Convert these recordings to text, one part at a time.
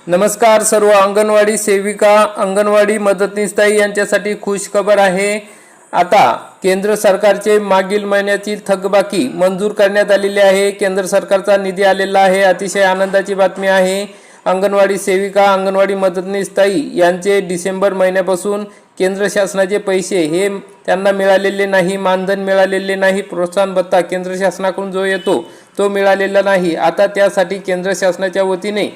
नमस्कार सर्व अंगणवाडी सेविका अंगणवाडी मदतनीस यांच्यासाठी खुश खबर आहे। आता केंद्र सरकारचे मागील महिन्याची थकबाकी मंजूर करण्यात आलेली आहे। केंद्र सरकारचा निधी आलेला आहे। अतिशय आनंदाची बातमी आहे। अंगणवाडी सेविका अंगणवाडी मदतनीस यांचे डिसेंबर महिन्यापासून केंद्र शासनाचे पैसे हे त्यांना मिळालेले नाही, मानधन मिळालेले नाही, प्रोत्साहन भत्ता केंद्र शासनाकडून जो येतो तो मिळालेला नाही। आता त्यासाठी केंद्र शासनाच्या वतीने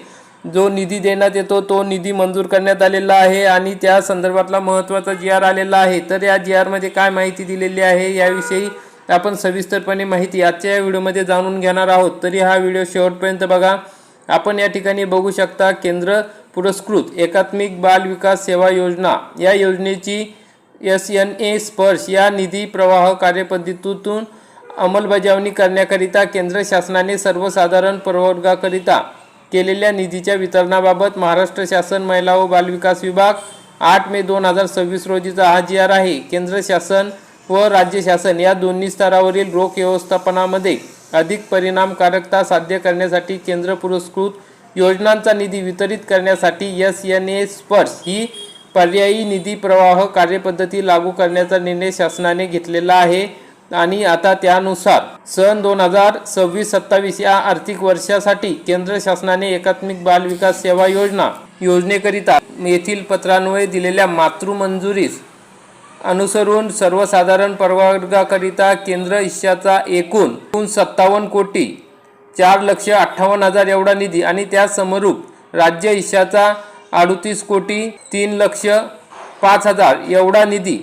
जो निधी देण्यात येतो तो निधी मंजूर करण्यात आलेला आहे आणि त्या संदर्भातला महत्त्वाचा जी.आर. आलेला आहे। तर या जी.आर. मध्ये काय माहिती दिलेली आहे याविषयी आपण सविस्तरपणे माहिती आजच्या या व्हिडिओमध्ये जाणून घेणार आहोत। तरी हा व्हिडिओ शेवटपर्यंत बघा। आपण या ठिकाणी बघू शकता केंद्र पुरस्कृत एकात्मिक बाल विकास सेवा योजना या योजनेची SNA स्पर्श या निधी प्रवाह कार्यपद्धतीतून अंमलबजावणी करण्याकरिता केंद्र शासनाने सर्वसाधारण प्रवर्गाकरिता केलेल्या निधीच्या वितरणाबाबत महाराष्ट्र शासन महिला व बालविकास विभाग 8 मे 2026 रोजीचा हा जी.आर. आहे। केंद्र शासन व राज्य शासन या दोन्ही स्तरावरील रोख व्यवस्थापनामध्ये अधिक परिणामकारकता साध्य करण्यासाठी केंद्र पुरस्कृत योजनांचा निधी वितरित करण्यासाठी SNA स्पर्श ही पर्यायी निधी प्रवाह कार्यपद्धती लागू करण्याचा निर्णय शासनाने घेतलेला आहे आणि आता त्यानुसार सन 2026-27 या आर्थिक वर्षासाठी केंद्र शासनाने एकात्मिक बाल विकास सेवा योजनेकरिता येथील पत्रान्वये दिलेल्या मातृमंजुरीस अनुसरून सर्वसाधारण प्रवर्गाकरिता केंद्र हिश्शाचा एकूण 57 कोटी 4,58,000 एवढा निधी आणि त्या समरूप राज्य हिश्शाचा 38 कोटी 3,05,000 एवढा निधी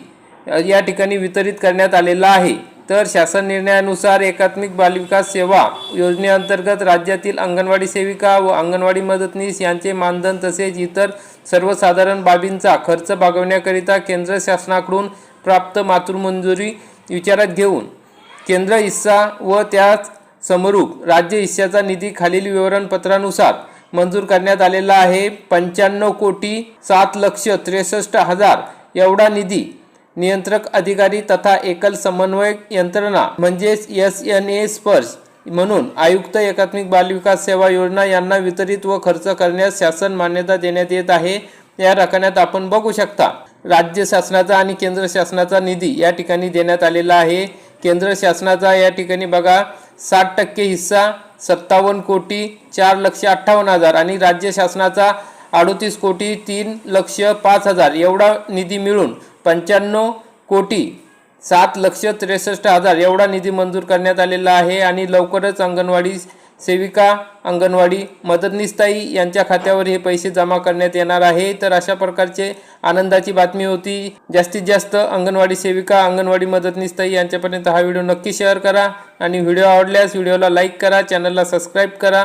या ठिकाणी वितरित करण्यात आलेला आहे। तर शासन निर्णयानुसार एकात्मिक बालविकास सेवा योजनेअंतर्गत राज्यातील अंगणवाडी सेविका व अंगणवाडी मदतनीस यांचे मानधन तसेच इतर सर्वसाधारण बाबींचा खर्च भागवण्याकरिता केंद्र शासनाकडून प्राप्त मातृमंजुरी विचारात घेऊन केंद्र हिस्सा व त्याच समरूप राज्य हिस्साचा निधी खालील विवरणपत्रानुसार मंजूर करण्यात आलेला आहे। 95 कोटी 7,63,000 एवढा निधी नियंत्रक अधिकारी तथा एकल समन्वयक यंत्रणा म्हणजेच SNA स्पर्श म्हणून आयुक्त एकात्मिक बालविकास सेवा योजना यांना वितरित व खर्च करण्यास शासन मान्यता देण्यात येत आहे। या रकान्यात आपण बघू शकता राज्य शासनाचा आणि केंद्र शासनाचा निधी या ठिकाणी देण्यात आलेला आहे। केंद्र शासनाचा या ठिकाणी बघा 60% हिस्सा 57 कोटी 4,58,000 आणि राज्य शासनाचा 38 कोटी 3,05,000 एवढा निधी मिळून 95 कोटी 7,63,000 एवढा निधी मंजूर करण्यात आलेला आहे आणि लवकरच अंगणवाडी सेविका अंगणवाडी मदतनीस यांच्या खात्यावर हे पैसे जमा करण्यात येणार आहे। तर अशा प्रकारचे आनंदाची बातमी होती। जास्तीत जास्त अंगणवाडी सेविका अंगणवाडी मदतनीस यांच्यापर्यंत हा व्हिडिओ नक्की शेअर करा आणि व्हिडिओ आवडल्यास व्हिडिओला लाईक करा, चॅनलला सबस्क्राईब करा।